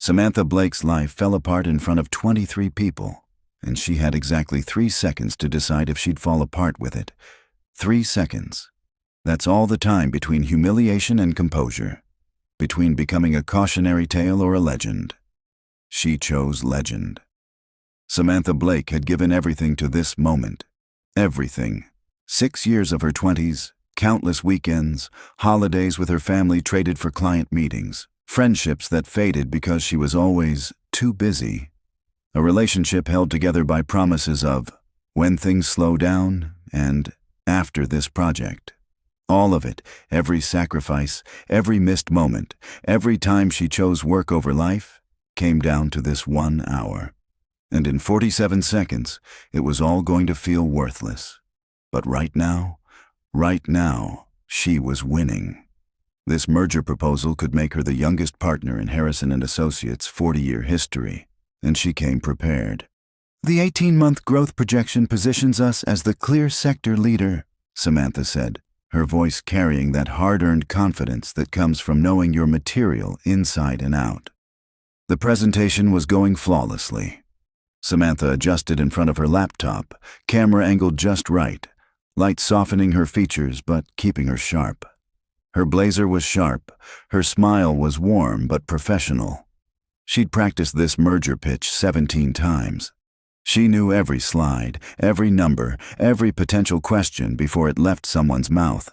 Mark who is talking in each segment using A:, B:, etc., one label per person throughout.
A: Samantha Blake's life fell apart in front of 23 people, and she had exactly 3 seconds to decide if she'd fall apart with it. 3 seconds. That's all the time between humiliation and composure, between becoming a cautionary tale or a legend. She chose legend. Samantha Blake had given everything to this moment. Everything. 6 years of her 20s, countless weekends, holidays with her family traded for client meetings, friendships that faded because she was always too busy. A relationship held together by promises of when things slow down and after this project. All of it, every sacrifice, every missed moment, every time she chose work over life, came down to this 1 hour. And in 47 seconds, it was all going to feel worthless. But right now, she was winning. This merger proposal could make her the youngest partner in Harrison & Associates' 40-year history, and she came prepared. The 18-month growth projection positions us as the clear sector leader, Samantha said, her voice carrying that hard-earned confidence that comes from knowing your material inside and out. The presentation was going flawlessly. Samantha adjusted in front of her laptop, camera angled just right, light softening her features but keeping her sharp. Her blazer was sharp, her smile was warm but professional. She'd practiced this merger pitch 17 times. She knew every slide, every number, every potential question before it left someone's mouth.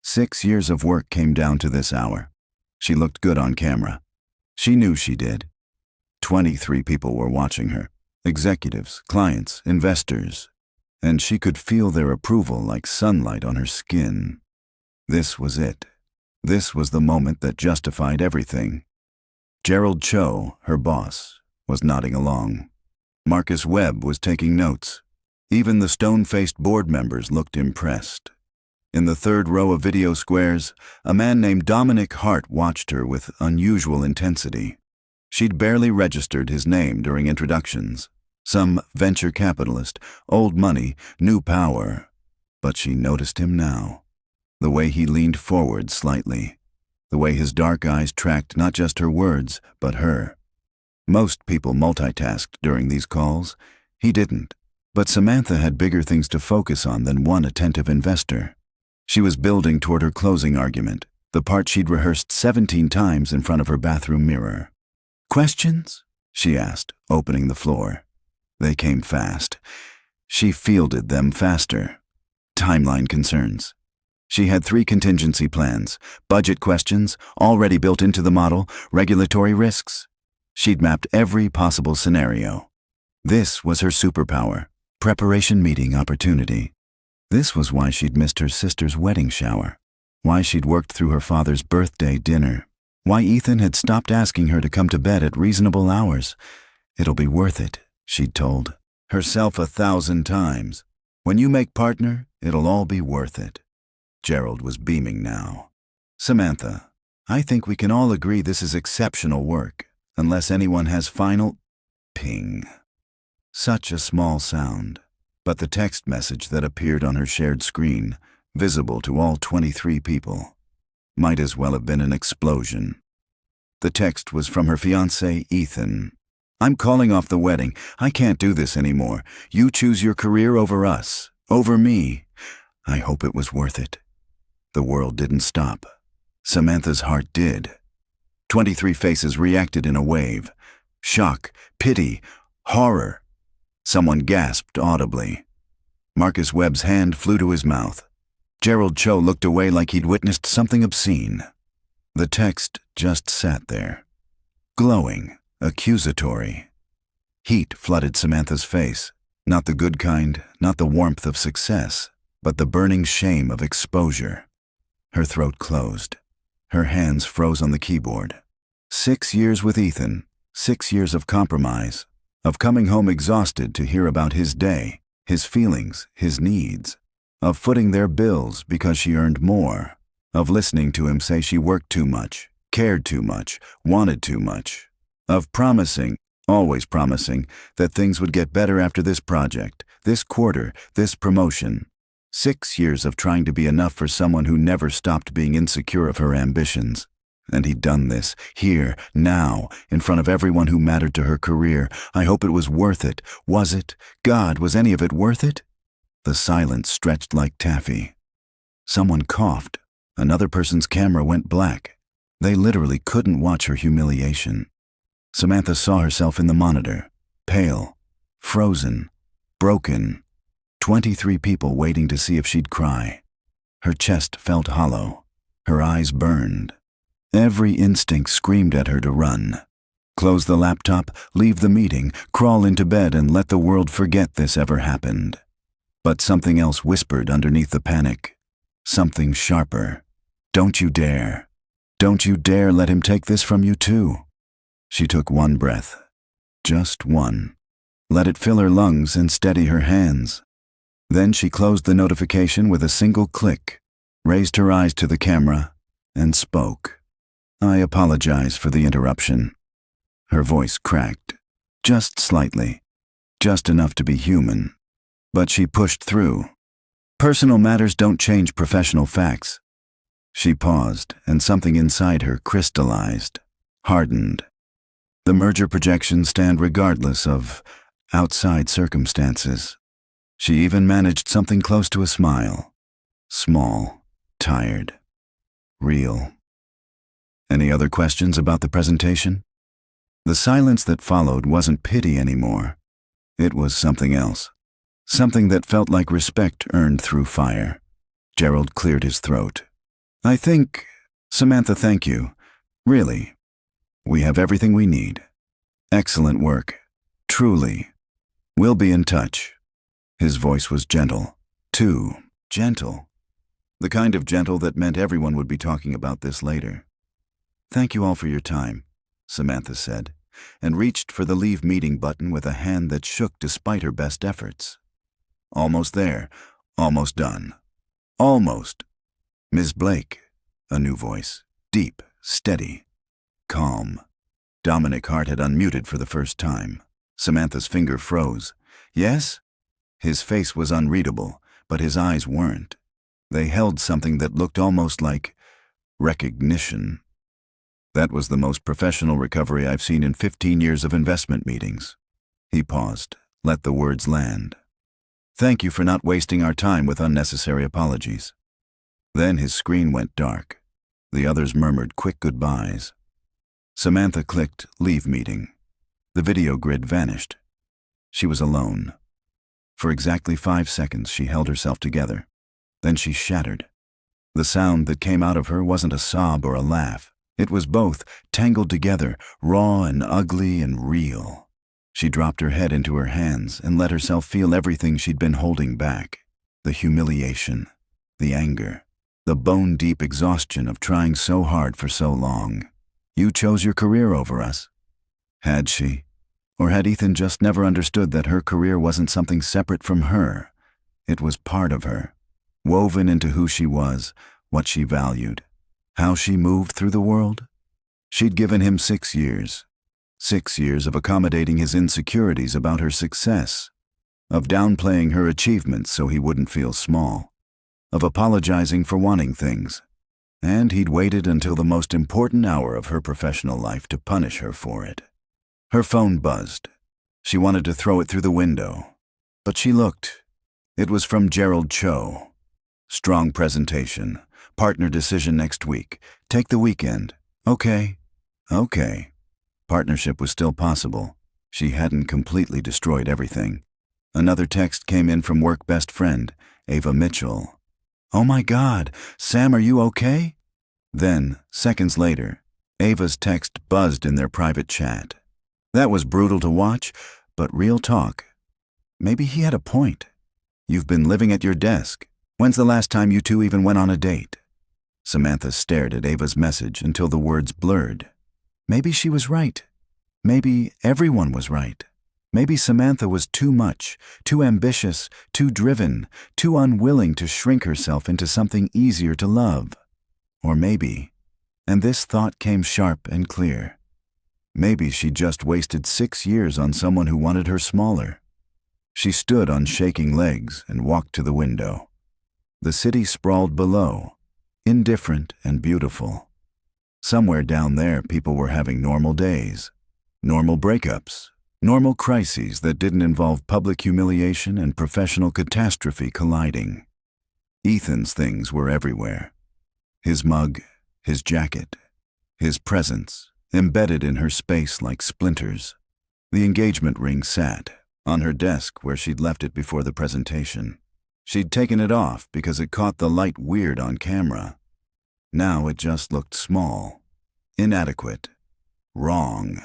A: 6 years of work came down to this hour. She looked good on camera. She knew she did. 23 people were watching her. Executives, clients, investors. And she could feel their approval like sunlight on her skin. This was it. This was the moment that justified everything. Gerald Cho, her boss, was nodding along. Marcus Webb was taking notes. Even the stone-faced board members looked impressed. In the third row of video squares, a man named Dominic Hart watched her with unusual intensity. She'd barely registered his name during introductions. Some venture capitalist, old money, new power. But she noticed him now. The way he leaned forward slightly. The way his dark eyes tracked not just her words, but her. Most people multitasked during these calls. He didn't. But Samantha had bigger things to focus on than one attentive investor. She was building toward her closing argument, the part she'd rehearsed 17 times in front of her bathroom mirror. "Questions?" she asked, opening the floor. They came fast. She fielded them faster. Timeline concerns. She had 3 contingency plans, budget questions, already built into the model, regulatory risks. She'd mapped every possible scenario. This was her superpower, preparation meeting opportunity. This was why she'd missed her sister's wedding shower, why she'd worked through her father's birthday dinner, why Ethan had stopped asking her to come to bed at reasonable hours. It'll be worth it, she'd told herself 1,000 times. When you make partner, it'll all be worth it. Gerald was beaming now. "Samantha, I think we can all agree this is exceptional work, unless anyone has final ping." Such a small sound, but the text message that appeared on her shared screen, visible to all 23 people, might as well have been an explosion. The text was from her fiancé, Ethan. "I'm calling off the wedding. I can't do this anymore. You choose your career over us, over me. I hope it was worth it." The world didn't stop. Samantha's heart did. 23 faces reacted in a wave. Shock, pity, horror. Someone gasped audibly. Marcus Webb's hand flew to his mouth. Gerald Cho looked away like he'd witnessed something obscene. The text just sat there. Glowing, accusatory. Heat flooded Samantha's face. Not the good kind, not the warmth of success, but the burning shame of exposure. Her throat closed. Her hands froze on the keyboard. 6 years with Ethan, 6 years of compromise, of coming home exhausted to hear about his day, his feelings, his needs, of footing their bills because she earned more, of listening to him say she worked too much, cared too much, wanted too much, of promising, always promising, that things would get better after this project, this quarter, this promotion. 6 years of trying to be enough for someone who never stopped being insecure of her ambitions. And he'd done this, here, now, in front of everyone who mattered to her career. I hope it was worth it. Was it? God, was any of it worth it? The silence stretched like taffy. Someone coughed. Another person's camera went black. They literally couldn't watch her humiliation. Samantha saw herself in the monitor, pale, frozen, broken. 23 people waiting to see if she'd cry. Her chest felt hollow. Her eyes burned. Every instinct screamed at her to run. Close the laptop, leave the meeting, crawl into bed and let the world forget this ever happened. But something else whispered underneath the panic. Something sharper. Don't you dare. Don't you dare let him take this from you too. She took one breath. Just one. Let it fill her lungs and steady her hands. Then she closed the notification with a single click, raised her eyes to the camera, and spoke. I apologize for the interruption. Her voice cracked. Just slightly. Just enough to be human. But she pushed through. Personal matters don't change professional facts. She paused, and something inside her crystallized, hardened. The merger projections stand regardless of outside circumstances. She even managed something close to a smile. Small, tired, real. Any other questions about the presentation? The silence that followed wasn't pity anymore. It was something else. Something that felt like respect earned through fire. Gerald cleared his throat. I think, Samantha, thank you. Really. We have everything we need. Excellent work. Truly. We'll be in touch. His voice was gentle. Too gentle. The kind of gentle that meant everyone would be talking about this later. Thank you all for your time, Samantha said, and reached for the leave meeting button with a hand that shook despite her best efforts. Almost there. Almost done. Almost. Ms. Blake, a new voice, deep, steady, calm. Dominic Hart had unmuted for the first time. Samantha's finger froze. Yes? His face was unreadable, but his eyes weren't. They held something that looked almost like recognition. That was the most professional recovery I've seen in 15 years of investment meetings. He paused, let the words land. Thank you for not wasting our time with unnecessary apologies. Then his screen went dark. The others murmured quick goodbyes. Samantha clicked leave meeting. The video grid vanished. She was alone. For exactly 5 seconds she held herself together. Then she shattered. The sound that came out of her wasn't a sob or a laugh. It was both, tangled together, raw and ugly and real. She dropped her head into her hands and let herself feel everything she'd been holding back. The humiliation, the anger, the bone-deep exhaustion of trying so hard for so long. You chose your career over us. Had she? Or had Ethan just never understood that her career wasn't something separate from her? It was part of her, woven into who she was, what she valued, how she moved through the world. She'd given him 6 years. 6 years of accommodating his insecurities about her success, of downplaying her achievements so he wouldn't feel small, of apologizing for wanting things. And he'd waited until the most important hour of her professional life to punish her for it. Her phone buzzed. She wanted to throw it through the window. But she looked. It was from Gerald Cho. Strong presentation. Partner decision next week. Take the weekend. Okay. Partnership was still possible. She hadn't completely destroyed everything. Another text came in from work best friend, Ava Mitchell. Oh my God, Sam, are you okay? Then, seconds later, Ava's text buzzed in their private chat. That was brutal to watch, but real talk. Maybe he had a point. You've been living at your desk. When's the last time you two even went on a date? Samantha stared at Ava's message until the words blurred. Maybe she was right. Maybe everyone was right. Maybe Samantha was too much, too ambitious, too driven, too unwilling to shrink herself into something easier to love. Or maybe, and this thought came sharp and clear, maybe she just wasted 6 years on someone who wanted her smaller. She stood on shaking legs and walked to the window. The city sprawled below, indifferent and beautiful. Somewhere down there, people were having normal days, normal breakups, normal crises that didn't involve public humiliation and professional catastrophe colliding. Ethan's things were everywhere. His mug, his jacket, his presence, embedded in her space like splinters. The engagement ring sat on her desk where she'd left it before the presentation. She'd taken it off because it caught the light weird on camera. Now it just looked small, inadequate, wrong.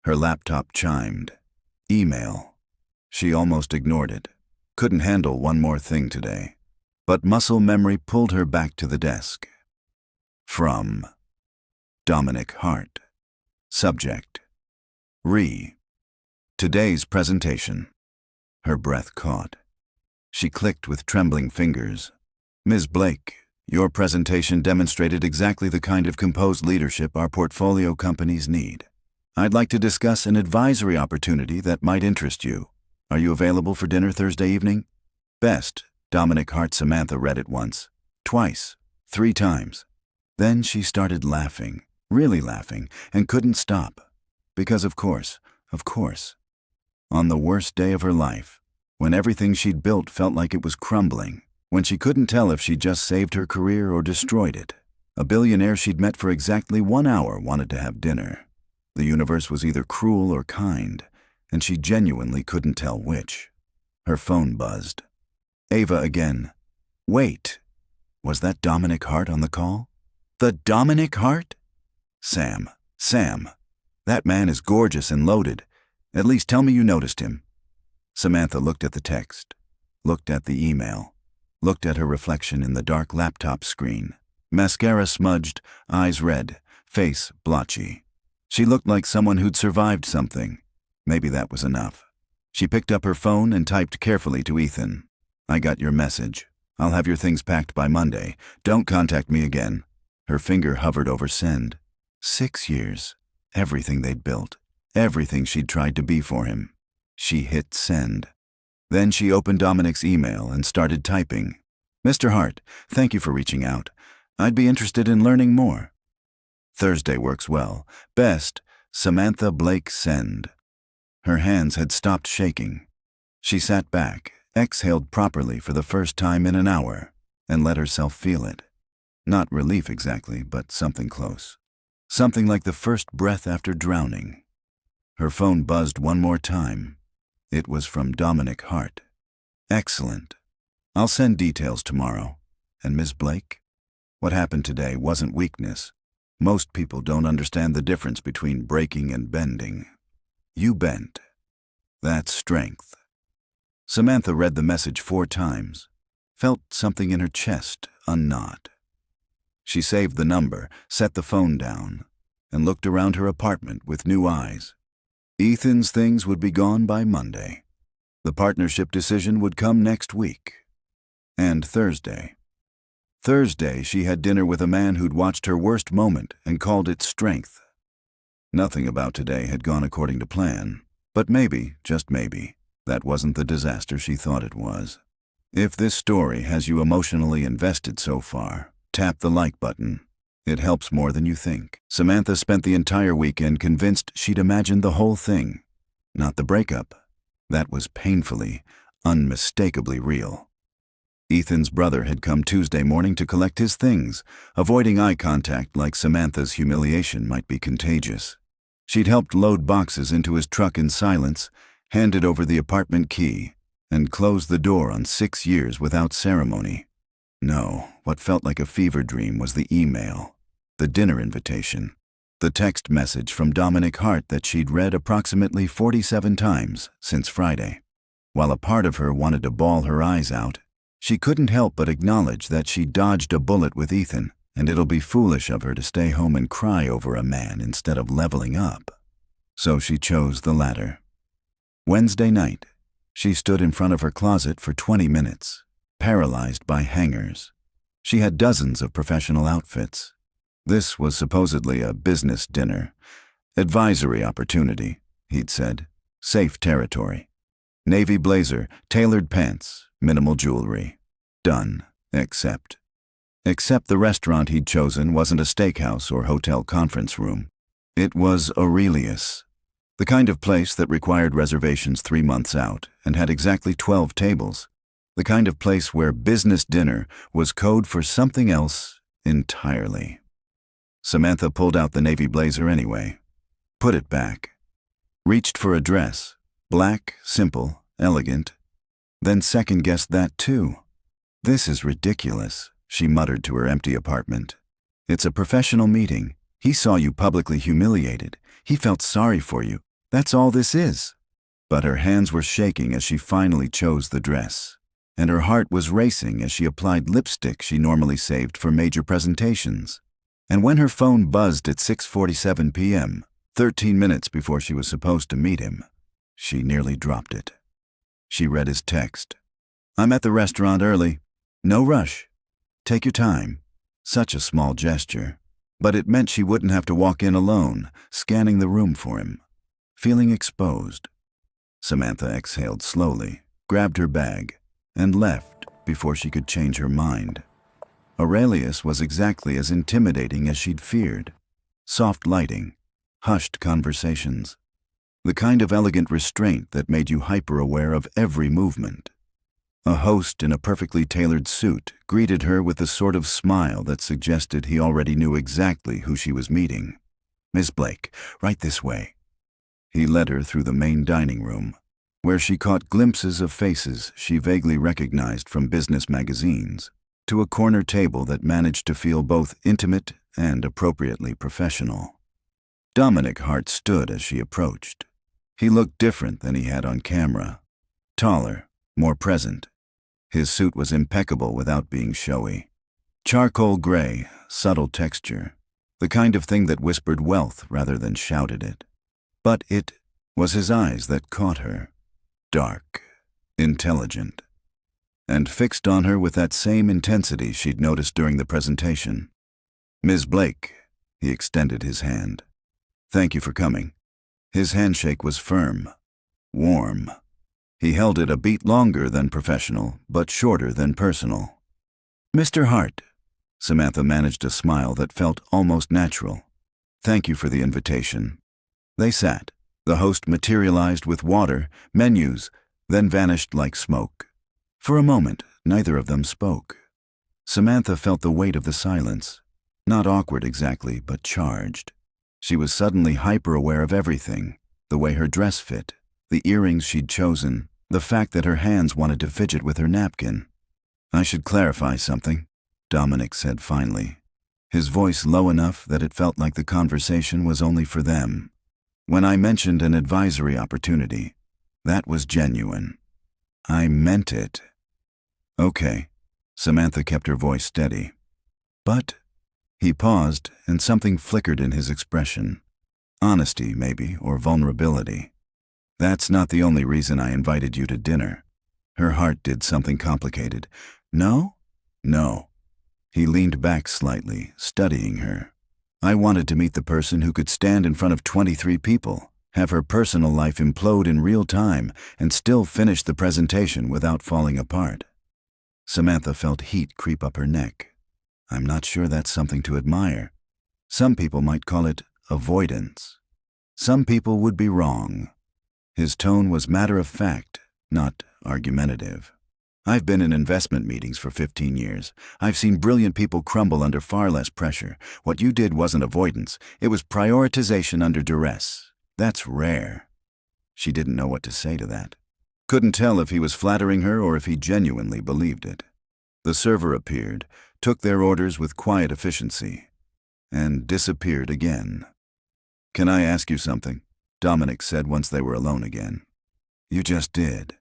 A: Her laptop chimed. Email. She almost ignored it. Couldn't handle one more thing today. But muscle memory pulled her back to the desk. From Dominic Hart. Subject. Today's presentation. Her breath caught. She clicked with trembling fingers. Ms. Blake, your presentation demonstrated exactly the kind of composed leadership our portfolio companies need. I'd like to discuss an advisory opportunity that might interest you. Are you available for dinner Thursday evening? Best, Dominic Hart. Samantha read it once, twice, 3 times. Then she started laughing, really laughing, and couldn't stop. Because of course. On the worst day of her life, when everything she'd built felt like it was crumbling, when she couldn't tell if she'd just saved her career or destroyed it, a billionaire she'd met for exactly 1 hour wanted to have dinner. The universe was either cruel or kind, and she genuinely couldn't tell which. Her phone buzzed. Ava again. Wait, was that Dominic Hart on the call? The Dominic Hart? Sam, that man is gorgeous and loaded. At least tell me you noticed him. Samantha looked at the text, looked at the email, looked at her reflection in the dark laptop screen. Mascara smudged, eyes red, face blotchy. She looked like someone who'd survived something. Maybe that was enough. She picked up her phone and typed carefully to Ethan. I got your message. I'll have your things packed by Monday. Don't contact me again. Her finger hovered over send. 6 years. Everything they'd built. Everything she'd tried to be for him. She hit send. Then she opened Dominic's email and started typing. Mr. Hart, thank you for reaching out. I'd be interested in learning more. Thursday works well. Best, Samantha Blake send. Her hands had stopped shaking. She sat back, exhaled properly for the first time in an hour, and let herself feel it. Not relief exactly, but something close. Something like the first breath after drowning. Her phone buzzed one more time. It was from Dominic Hart. Excellent. I'll send details tomorrow. And Ms. Blake? What happened today wasn't weakness. Most people don't understand the difference between breaking and bending. You bent. That's strength. Samantha read the message 4 times, felt something in her chest unknot. She saved the number, set the phone down, and looked around her apartment with new eyes. Ethan's things would be gone by Monday. The partnership decision would come next week. And Thursday. Thursday, she had dinner with a man who'd watched her worst moment and called it strength. Nothing about today had gone according to plan, but maybe, just maybe, that wasn't the disaster she thought it was. If this story has you emotionally invested so far, tap the like button. It helps more than you think. Samantha spent the entire weekend convinced she'd imagined the whole thing, not the breakup. That was painfully, unmistakably real. Ethan's brother had come Tuesday morning to collect his things, avoiding eye contact like Samantha's humiliation might be contagious. She'd helped load boxes into his truck in silence, handed over the apartment key, and closed the door on 6 years without ceremony. No, what felt like a fever dream was the email, the dinner invitation, the text message from Dominic Hart that she'd read approximately 47 times since Friday. While a part of her wanted to bawl her eyes out, she couldn't help but acknowledge that she dodged a bullet with Ethan, and it'll be foolish of her to stay home and cry over a man instead of leveling up. So she chose the latter. Wednesday night, she stood in front of her closet for 20 minutes, paralyzed by hangers. She had dozens of professional outfits. This was supposedly a business dinner. Advisory opportunity, he'd said. Safe territory. Navy blazer, tailored pants, minimal jewelry. Done, except. Except the restaurant he'd chosen wasn't a steakhouse or hotel conference room. It was Aurelius, the kind of place that required reservations 3 months out and had exactly 12 tables. The kind of place where business dinner was code for something else entirely. Samantha pulled out the navy blazer anyway, put it back, reached for a dress, black, simple, elegant, then second-guessed that too. "This is ridiculous," she muttered to her empty apartment. "It's a professional meeting. He saw you publicly humiliated. He felt sorry for you. That's all this is." But her hands were shaking as she finally chose the dress, and her heart was racing as she applied lipstick she normally saved for major presentations. And when her phone buzzed at 6:47 p.m., 13 minutes before she was supposed to meet him, she nearly dropped it. She read his text. "I'm at the restaurant early. No rush. Take your time." Such a small gesture, but it meant she wouldn't have to walk in alone, scanning the room for him. Feeling exposed, Samantha exhaled slowly, grabbed her bag, and left before she could change her mind. Aurelius was exactly as intimidating as she'd feared. Soft lighting, hushed conversations, the kind of elegant restraint that made you hyper-aware of every movement. A host in a perfectly tailored suit greeted her with the sort of smile that suggested he already knew exactly who she was meeting. "Miss Blake, right this way." He led her through the main dining room, where she caught glimpses of faces she vaguely recognized from business magazines, to a corner table that managed to feel both intimate and appropriately professional. Dominic Hart stood as she approached. He looked different than he had on camera. Taller, more present. His suit was impeccable without being showy. Charcoal gray, subtle texture, the kind of thing that whispered wealth rather than shouted it. But it was his eyes that caught her. Dark, intelligent, and fixed on her with that same intensity she'd noticed during the presentation. "Ms. Blake," he extended his hand. "Thank you for coming." His handshake was firm, warm. He held it a beat longer than professional, but shorter than personal. "Mr. Hart," Samantha managed a smile that felt almost natural. "Thank you for the invitation." They sat. The host materialized with water, menus, then vanished like smoke. For a moment, neither of them spoke. Samantha felt the weight of the silence. Not awkward exactly, but charged. She was suddenly hyper-aware of everything. The way her dress fit, the earrings she'd chosen, the fact that her hands wanted to fidget with her napkin. "I should clarify something," Dominic said finally, his voice low enough that it felt like the conversation was only for them. "When I mentioned an advisory opportunity, that was genuine. I meant it." "Okay." Samantha kept her voice steady. "But..." He paused, and something flickered in his expression. Honesty, maybe, or vulnerability. "That's not the only reason I invited you to dinner." Her heart did something complicated. "No?" "No." He leaned back slightly, studying her. "I wanted to meet the person who could stand in front of 23 people, have her personal life implode in real time, and still finish the presentation without falling apart." Samantha felt heat creep up her neck. "I'm not sure that's something to admire. Some people might call it avoidance. Some people would be wrong." His tone was matter-of-fact, not argumentative. "I've been in investment meetings for 15 years. I've seen brilliant people crumble under far less pressure. What you did wasn't avoidance. It was prioritization under duress. That's rare." She didn't know what to say to that. Couldn't tell if he was flattering her or if he genuinely believed it. The server appeared, took their orders with quiet efficiency, and disappeared again. "Can I ask you something?" Dominic said once they were alone again. "You just did."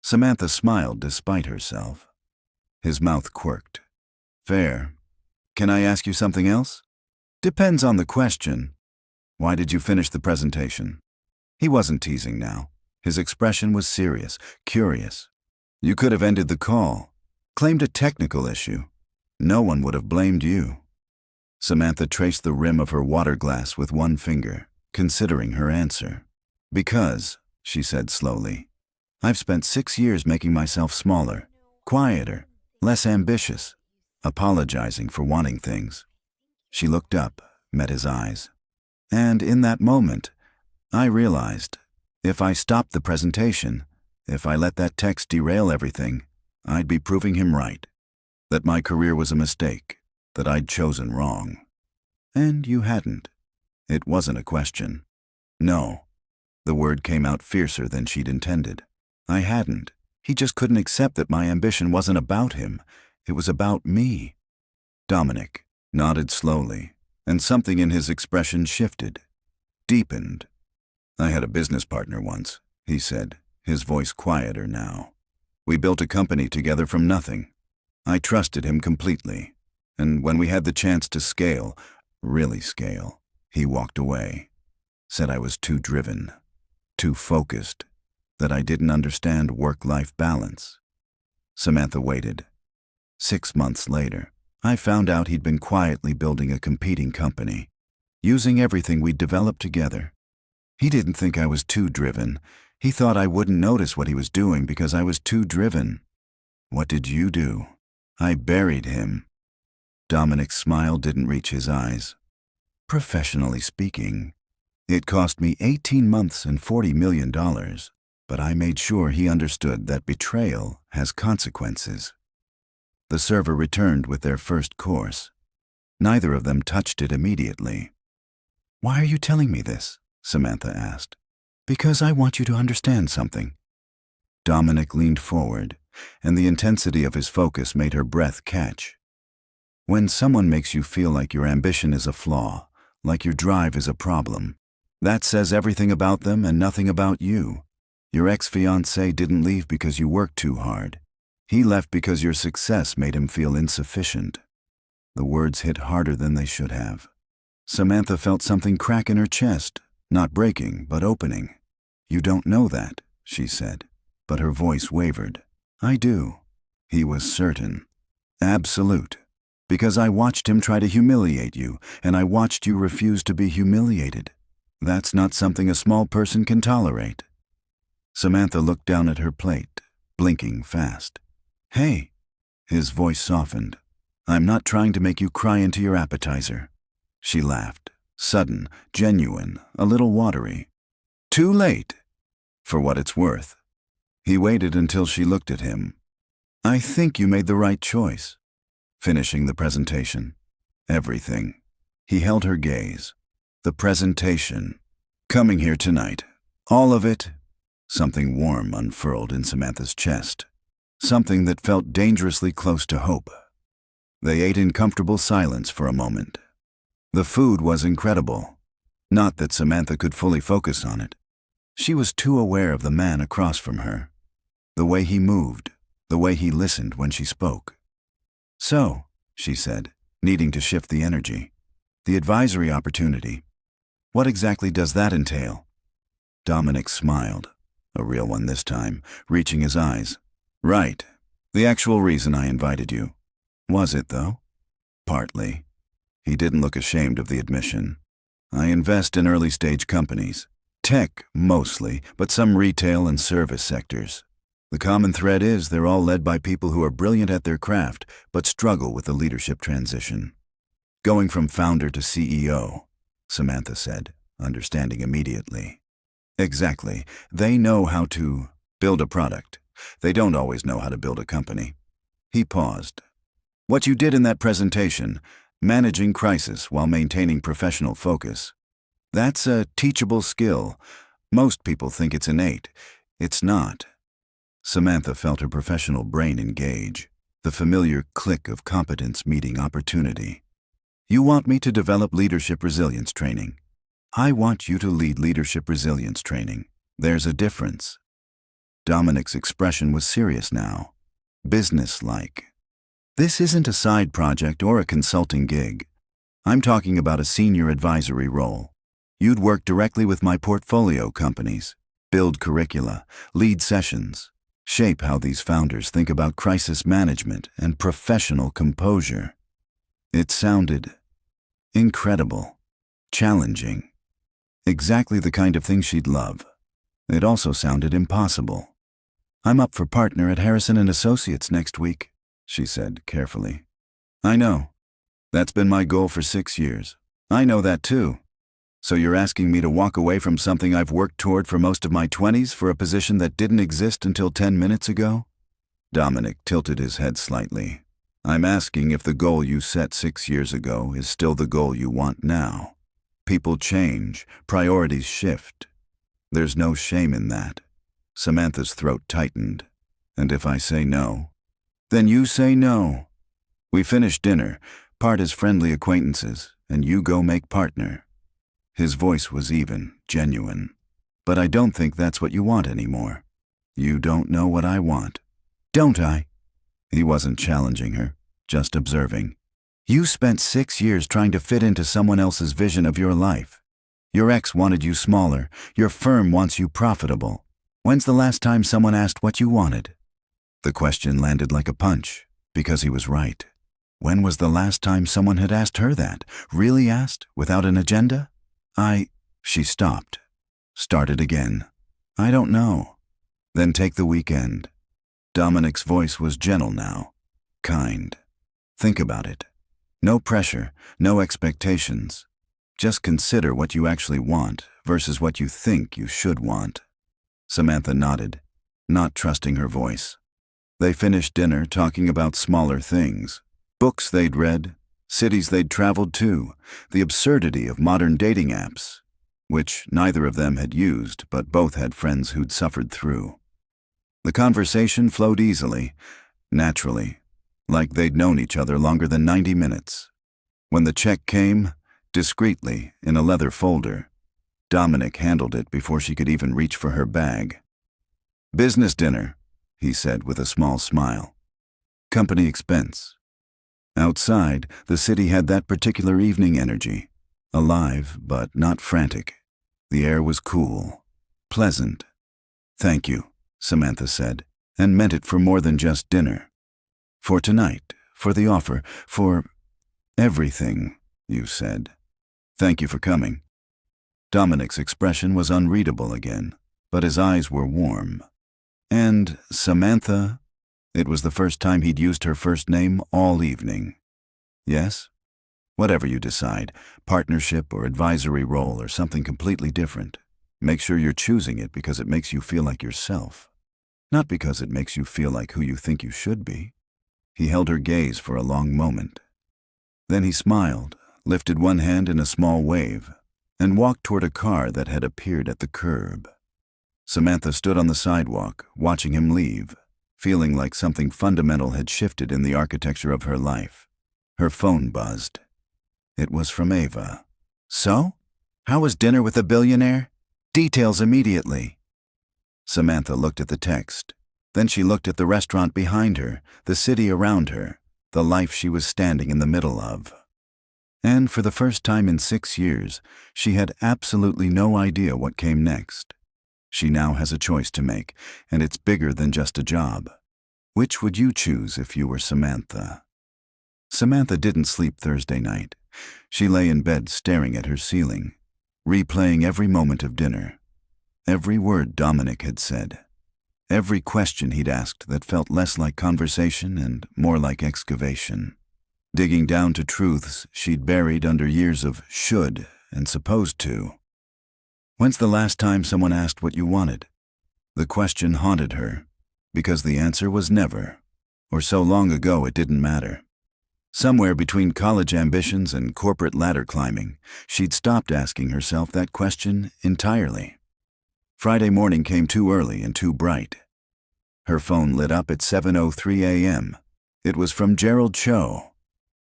A: Samantha smiled despite herself. His mouth quirked. "Fair. Can I ask you something else?" "Depends on the question." "Why did you finish the presentation?" He wasn't teasing now. His expression was serious, curious. "You could have ended the call, claimed a technical issue. No one would have blamed you." Samantha traced the rim of her water glass with one finger, considering her answer. "Because," she said slowly, "I've spent 6 years making myself smaller, quieter, less ambitious. apologizing for wanting things. She looked up, met his eyes. And in that moment, I realized, if I stopped the presentation, if I let that text derail everything, I'd be proving him right. That my career was a mistake, that I'd chosen wrong. And you hadn't. It wasn't a question. No. The word came out fiercer than she'd intended. I hadn't. He just couldn't accept that my ambition wasn't about him. It was about me. Dominic nodded slowly, and something in his expression shifted, deepened. I had a business partner once, he said, his voice quieter now. We built a company together from nothing. I trusted him completely, and when we had the chance to scale, really scale, he walked away. Said I was too driven, too focused, that I didn't understand work-life balance. Samantha waited. 6 months later, I found out he'd been quietly building a competing company, using everything we'd developed together. He didn't think I was too driven. He thought I wouldn't notice what he was doing because I was too driven. What did you do? I buried him. Dominic's smile didn't reach his eyes. Professionally speaking, it cost me 18 months and $40 million, but I made sure he understood that betrayal has consequences. The server returned with their first course. Neither of them touched it immediately. Why are you telling me this? Samantha asked. Because I want you to understand something. Dominic leaned forward, and the intensity of his focus made her breath catch. When someone makes you feel like your ambition is a flaw, like your drive is a problem, that says everything about them and nothing about you. Your ex-fiancé didn't leave because you worked too hard. He left because your success made him feel insufficient. The words hit harder than they should have. Samantha felt something crack in her chest, not breaking, but opening. You don't know that, she said, but her voice wavered. I do. He was certain. Absolute. Because I watched him try to humiliate you, and I watched you refuse to be humiliated. That's not something a small person can tolerate. Samantha looked down at her plate, blinking fast. Hey, his voice softened. I'm not trying to make you cry into your appetizer. She laughed, sudden, genuine, a little watery. Too late, for what it's worth. He waited until she looked at him. I think you made the right choice. Finishing the presentation. Everything. He held her gaze. The presentation. Coming here tonight. All of it. Something warm unfurled in Samantha's chest. Something that felt dangerously close to hope. They ate in comfortable silence for a moment. The food was incredible. Not that Samantha could fully focus on it. She was too aware of the man across from her. The way he moved, the way he listened when she spoke. So, she said, needing to shift the energy. The advisory opportunity. What exactly does that entail? Dominic smiled, a real one this time, reaching his eyes. Right. The actual reason I invited you. Was it, though? Partly. He didn't look ashamed of the admission. I invest in early-stage companies. Tech, mostly, but some retail and service sectors. The common thread is they're all led by people who are brilliant at their craft, but struggle with the leadership transition. Going from founder to CEO, Samantha said, understanding immediately. Exactly. They know how to build a product. They don't always know how to build a company. He paused. What you did in that presentation, managing crisis while maintaining professional focus, that's a teachable skill. Most people think it's innate. It's not. Samantha felt her professional brain engage, the familiar click of competence meeting opportunity. You want me to develop leadership resilience training. I want you to lead leadership resilience training. There's a difference. Dominic's expression was serious now, business-like. This isn't a side project or a consulting gig. I'm talking about a senior advisory role. You'd work directly with my portfolio companies, build curricula, lead sessions, shape how these founders think about crisis management and professional composure. It sounded incredible, challenging, exactly the kind of thing she'd love. It also sounded impossible. I'm up for partner at Harrison & Associates next week, she said carefully. I know. That's been my goal for 6 years. I know that too. So you're asking me to walk away from something I've worked toward for most of my 20s for a position that didn't exist until 10 minutes ago? Dominic tilted his head slightly. I'm asking if the goal you set 6 years ago is still the goal you want now. People change, priorities shift. There's no shame in that. Samantha's throat tightened. And if I say no, then you say no. We finish dinner, part as friendly acquaintances, and you go make partner. His voice was even, genuine. But I don't think that's what you want anymore. You don't know what I want. Don't I? He wasn't challenging her, just observing. You spent 6 years trying to fit into someone else's vision of your life. Your ex wanted you smaller. Your firm wants you profitable. When's the last time someone asked what you wanted? The question landed like a punch, because he was right. When was the last time someone had asked her that? Really asked, without an agenda? She stopped. Started again. I don't know. Then take the weekend. Dominic's voice was gentle now. Kind. Think about it. No pressure, no expectations. Just consider what you actually want versus what you think you should want. Samantha nodded, not trusting her voice. They finished dinner talking about smaller things. Books they'd read, cities they'd traveled to, the absurdity of modern dating apps, which neither of them had used, but both had friends who'd suffered through. The conversation flowed easily, naturally, like they'd known each other longer than 90 minutes. When the check came, discreetly, in a leather folder, Dominic handled it before she could even reach for her bag. Business dinner, he said with a small smile. Company expense. Outside, the city had that particular evening energy. Alive, but not frantic. The air was cool. Pleasant. Thank you, Samantha said, and meant it for more than just dinner. For tonight, for the offer, for everything, you said. Thank you for coming. Dominic's expression was unreadable again, but his eyes were warm. And Samantha? It was the first time he'd used her first name all evening. Yes? Whatever you decide, partnership or advisory role or something completely different. Make sure you're choosing it because it makes you feel like yourself, not because it makes you feel like who you think you should be. He held her gaze for a long moment. Then he smiled, lifted one hand in a small wave, and walked toward a car that had appeared at the curb. Samantha stood on the sidewalk, watching him leave, feeling like something fundamental had shifted in the architecture of her life. Her phone buzzed. It was from Ava. So? How was dinner with the billionaire? Details immediately. Samantha looked at the text. Then she looked at the restaurant behind her, the city around her, the life she was standing in the middle of. And for the first time in 6 years, she had absolutely no idea what came next. She now has a choice to make, and it's bigger than just a job. Which would you choose if you were Samantha? Samantha didn't sleep Thursday night. She lay in bed staring at her ceiling, replaying every moment of dinner, every word Dominic had said, every question he'd asked that felt less like conversation and more like excavation, digging down to truths she'd buried under years of should and supposed to. When's the last time someone asked what you wanted? The question haunted her, because the answer was never, or so long ago it didn't matter. Somewhere between college ambitions and corporate ladder climbing, she'd stopped asking herself that question entirely. Friday morning came too early and too bright. Her phone lit up at 7:03 a.m. It was from Gerald Cho.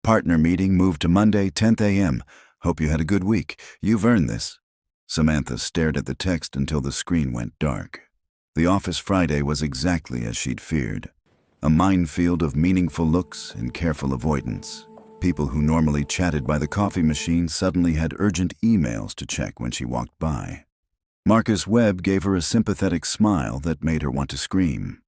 A: Partner meeting moved to Monday, 10th a.m. Hope you had a good week. You've earned this. Samantha stared at the text until the screen went dark. The office Friday was exactly as she'd feared. A minefield of meaningful looks and careful avoidance. People who normally chatted by the coffee machine suddenly had urgent emails to check when she walked by. Marcus Webb gave her a sympathetic smile that made her want to scream.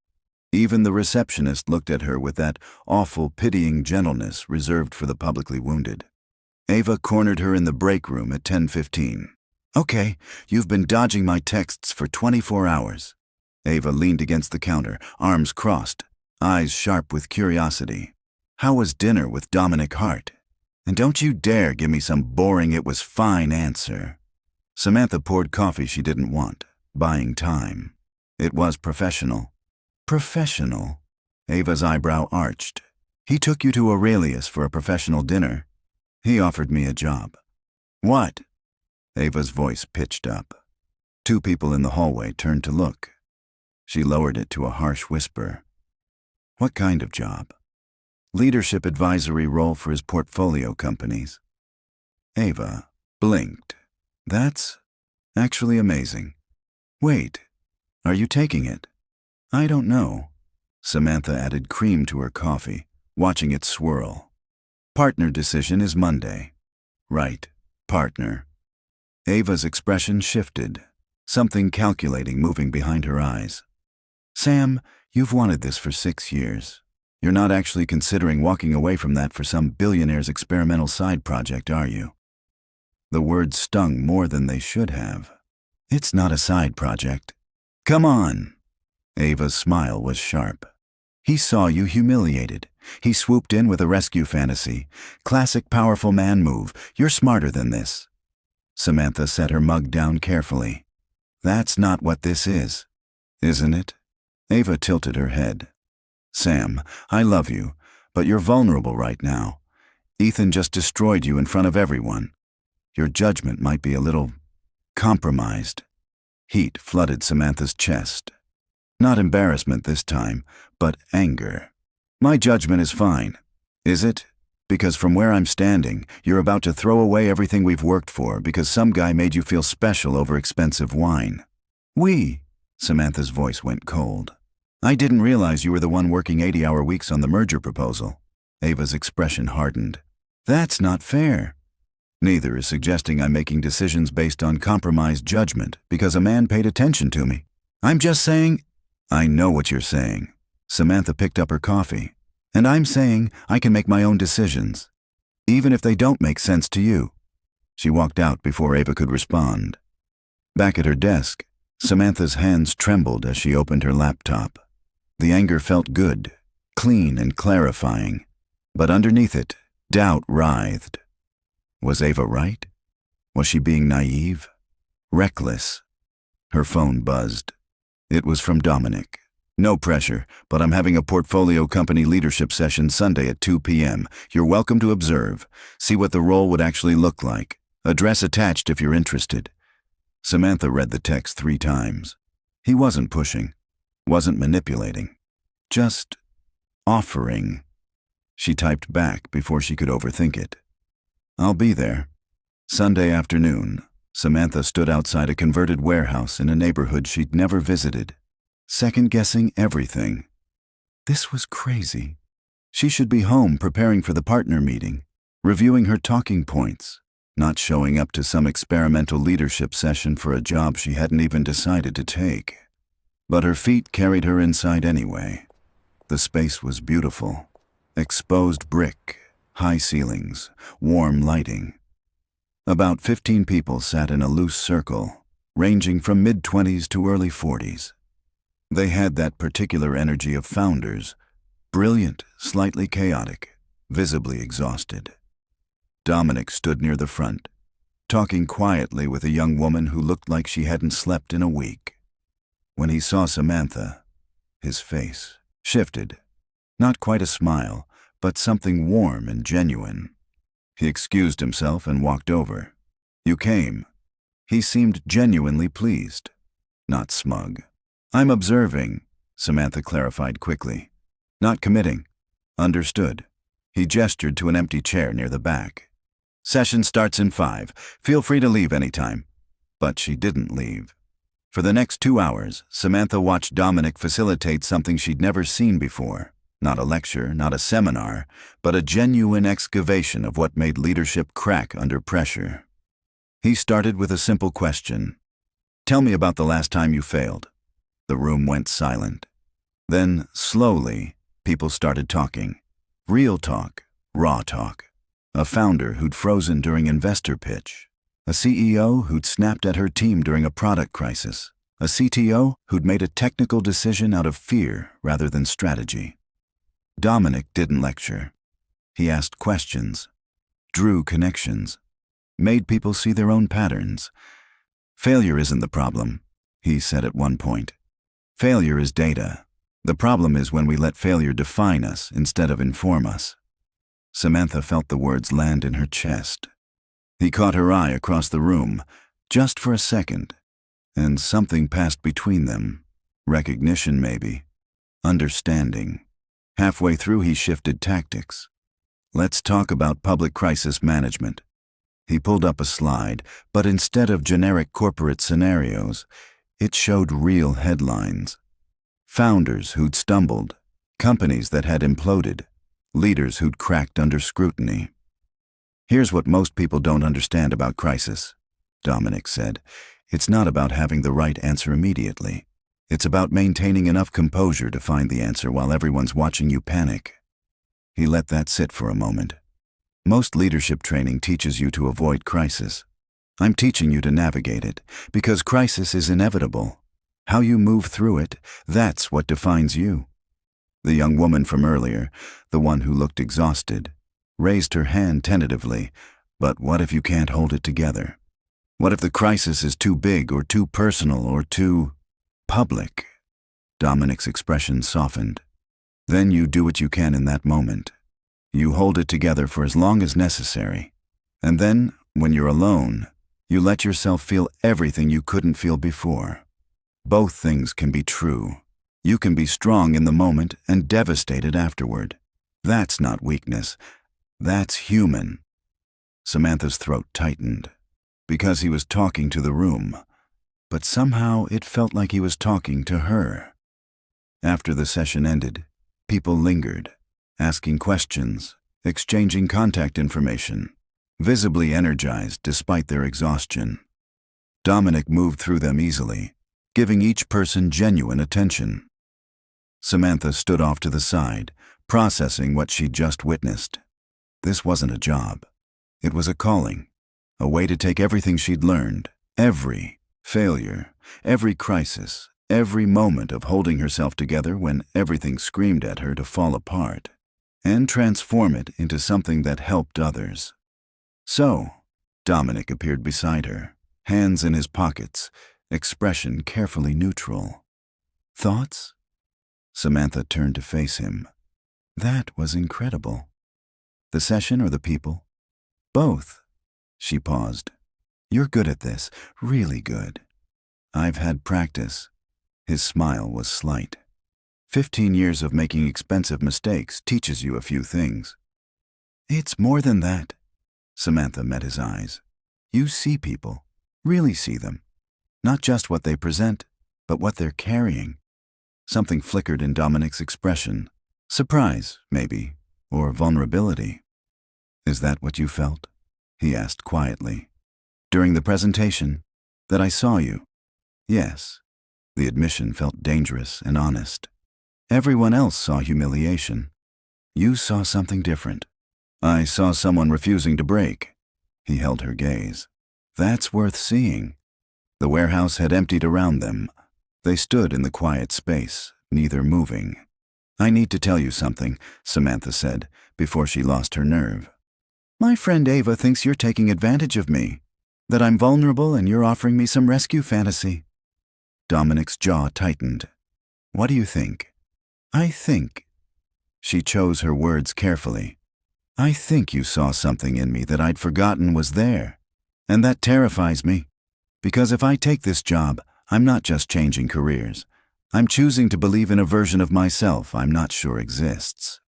A: Even the receptionist looked at her with that awful, pitying gentleness reserved for the publicly wounded. Ava cornered her in the break room at 10:15. Okay, you've been dodging my texts for 24 hours. Ava leaned against the counter, arms crossed, eyes sharp with curiosity. How was dinner with Dominic Hart? And don't you dare give me some boring "it was fine" answer. Samantha poured coffee she didn't want, buying time. It was professional. Professional? Ava's eyebrow arched. He took you to Aurelius for a professional dinner. He offered me a job. What? Ava's voice pitched up. Two people in the hallway turned to look. She lowered it to a harsh whisper. What kind of job? Leadership advisory role for his portfolio companies. Ava blinked. That's actually amazing. Wait, are you taking it? I don't know. Samantha added cream to her coffee, watching it swirl. Partner decision is Monday. Right, partner. Ava's expression shifted, something calculating moving behind her eyes. Sam, you've wanted this for 6 years. You're not actually considering walking away from that for some billionaire's experimental side project, are you? The words stung more than they should have. It's not a side project. Come on. Ava's smile was sharp. He saw you humiliated. He swooped in with a rescue fantasy. Classic powerful man move. You're smarter than this. Samantha set her mug down carefully. That's not what this is, isn't it? Ava tilted her head. Sam, I love you, but you're vulnerable right now. Ethan just destroyed you in front of everyone. Your judgment might be a little compromised. Heat flooded Samantha's chest. Not embarrassment this time, but anger. My judgment is fine. Is it? Because from where I'm standing, you're about to throw away everything we've worked for because some guy made you feel special over expensive wine. Samantha's voice went cold. I didn't realize you were the one working 80-hour weeks on the merger proposal. Ava's expression hardened. That's not fair. Neither is suggesting I'm making decisions based on compromised judgment because a man paid attention to me. I'm just saying, I know what you're saying. Samantha picked up her coffee. And I'm saying I can make my own decisions, even if they don't make sense to you. She walked out before Ava could respond. Back at her desk, Samantha's hands trembled as she opened her laptop. The anger felt good, clean and clarifying, but underneath it, doubt writhed. Was Ava right? Was she being naive? Reckless? Her phone buzzed. It was from Dominic. No pressure, but I'm having a portfolio company leadership session Sunday at 2 p.m. You're welcome to observe. See what the role would actually look like. Address attached if you're interested. Samantha read the text 3 times. He wasn't pushing, wasn't manipulating, just offering. She typed back before she could overthink it. I'll be there. Sunday afternoon, Samantha stood outside a converted warehouse in a neighborhood she'd never visited, second-guessing everything. This was crazy. She should be home preparing for the partner meeting, reviewing her talking points, not showing up to some experimental leadership session for a job she hadn't even decided to take. But her feet carried her inside anyway. The space was beautiful. Exposed brick, high ceilings, warm lighting. About 15 people sat in a loose circle, ranging from mid-20s to early 40s. They had that particular energy of founders, brilliant, slightly chaotic, visibly exhausted. Dominic stood near the front, talking quietly with a young woman who looked like she hadn't slept in a week. When he saw Samantha, his face shifted. Not quite a smile, but something warm and genuine. He excused himself and walked over. You came. He seemed genuinely pleased, not smug. I'm observing, Samantha clarified quickly. Not committing. Understood. He gestured to an empty chair near the back. Session starts in 5. Feel free to leave anytime. But she didn't leave. For the next 2 hours, Samantha watched Dominic facilitate something she'd never seen before. Not a lecture, not a seminar, but a genuine excavation of what made leadership crack under pressure. He started with a simple question. Tell me about the last time you failed. The room went silent. Then, slowly, people started talking. Real talk, raw talk. A founder who'd frozen during investor pitch. A CEO who'd snapped at her team during a product crisis. A CTO who'd made a technical decision out of fear rather than strategy. Dominic didn't lecture. He asked questions, drew connections, made people see their own patterns. Failure isn't the problem, he said at one point. Failure is data. The problem is when we let failure define us instead of inform us. Samantha felt the words land in her chest. He caught her eye across the room, just for a second, and something passed between them. Recognition, maybe. Understanding. Halfway through, he shifted tactics. Let's talk about public crisis management. He pulled up a slide, but instead of generic corporate scenarios, it showed real headlines. Founders who'd stumbled, companies that had imploded, leaders who'd cracked under scrutiny. Here's what most people don't understand about crisis, Dominic said. It's not about having the right answer immediately. It's about maintaining enough composure to find the answer while everyone's watching you panic. He let that sit for a moment. Most leadership training teaches you to avoid crisis. I'm teaching you to navigate it, because crisis is inevitable. How you move through it, that's what defines you. The young woman from earlier, the one who looked exhausted, raised her hand tentatively. But what if you can't hold it together? What if the crisis is too big or too personal or too public? Dominic's expression softened. Then you do what you can in that moment. You hold it together for as long as necessary. And then, when you're alone, you let yourself feel everything you couldn't feel before. Both things can be true. You can be strong in the moment and devastated afterward. That's not weakness. That's human. Samantha's throat tightened, because he was talking to the room, but somehow it felt like he was talking to her. After the session ended, people lingered, asking questions, exchanging contact information, visibly energized despite their exhaustion. Dominic moved through them easily, giving each person genuine attention. Samantha stood off to the side, processing what she'd just witnessed. This wasn't a job. It was a calling, a way to take everything she'd learned, every failure, every crisis, every moment of holding herself together when everything screamed at her to fall apart, and transform it into something that helped others. So, Dominic appeared beside her, hands in his pockets, expression carefully neutral. Thoughts? Samantha turned to face him. That was incredible. The session or the people? Both. She paused. You're good at this, really good. I've had practice. His smile was slight. 15 years of making expensive mistakes teaches you a few things. It's more than that. Samantha met his eyes. You see people, really see them. Not just what they present, but what they're carrying. Something flickered in Dominic's expression. Surprise, maybe, or vulnerability. Is that what you felt? He asked quietly. During the presentation, that I saw you. Yes. The admission felt dangerous and honest. Everyone else saw humiliation. You saw something different. I saw someone refusing to break. He held her gaze. That's worth seeing. The warehouse had emptied around them. They stood in the quiet space, neither moving. I need to tell you something, Samantha said, before she lost her nerve. My friend Ava thinks you're taking advantage of me, that I'm vulnerable and you're offering me some rescue fantasy. Dominic's jaw tightened. What do you think? I think. She chose her words carefully. I think you saw something in me that I'd forgotten was there, and that terrifies me. Because if I take this job, I'm not just changing careers. I'm choosing to believe in a version of myself I'm not sure exists.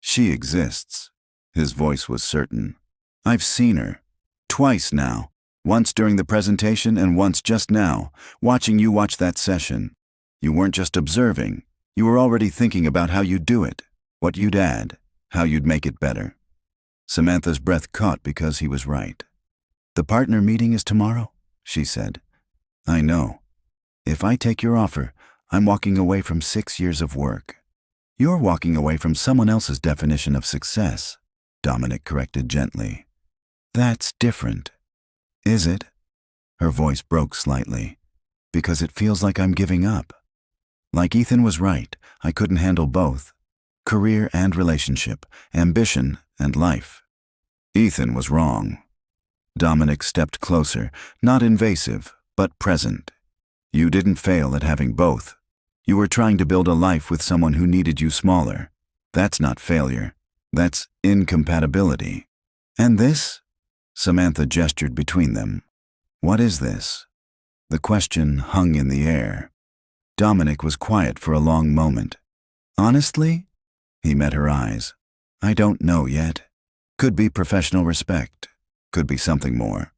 A: She exists. His voice was certain. I've seen her. Twice now. Once during the presentation and once just now, watching you watch that session. You weren't just observing. You were already thinking about how you'd do it, what you'd add, how you'd make it better. Samantha's breath caught because he was right. The partner meeting is tomorrow, she said. I know. If I take your offer, I'm walking away from 6 years of work. You're walking away from someone else's definition of success, Dominic corrected gently. That's different. Is it? Her voice broke slightly. Because it feels like I'm giving up. Like Ethan was right, I couldn't handle both. career and relationship, ambition and life. Ethan was wrong. Dominic stepped closer, not invasive, but present. You didn't fail at having both. You were trying to build a life with someone who needed you smaller. That's not failure. That's incompatibility. And this? Samantha gestured between them. What is this? The question hung in the air. Dominic was quiet for a long moment. Honestly? He met her eyes. I don't know yet. Could be professional respect. Could be something more.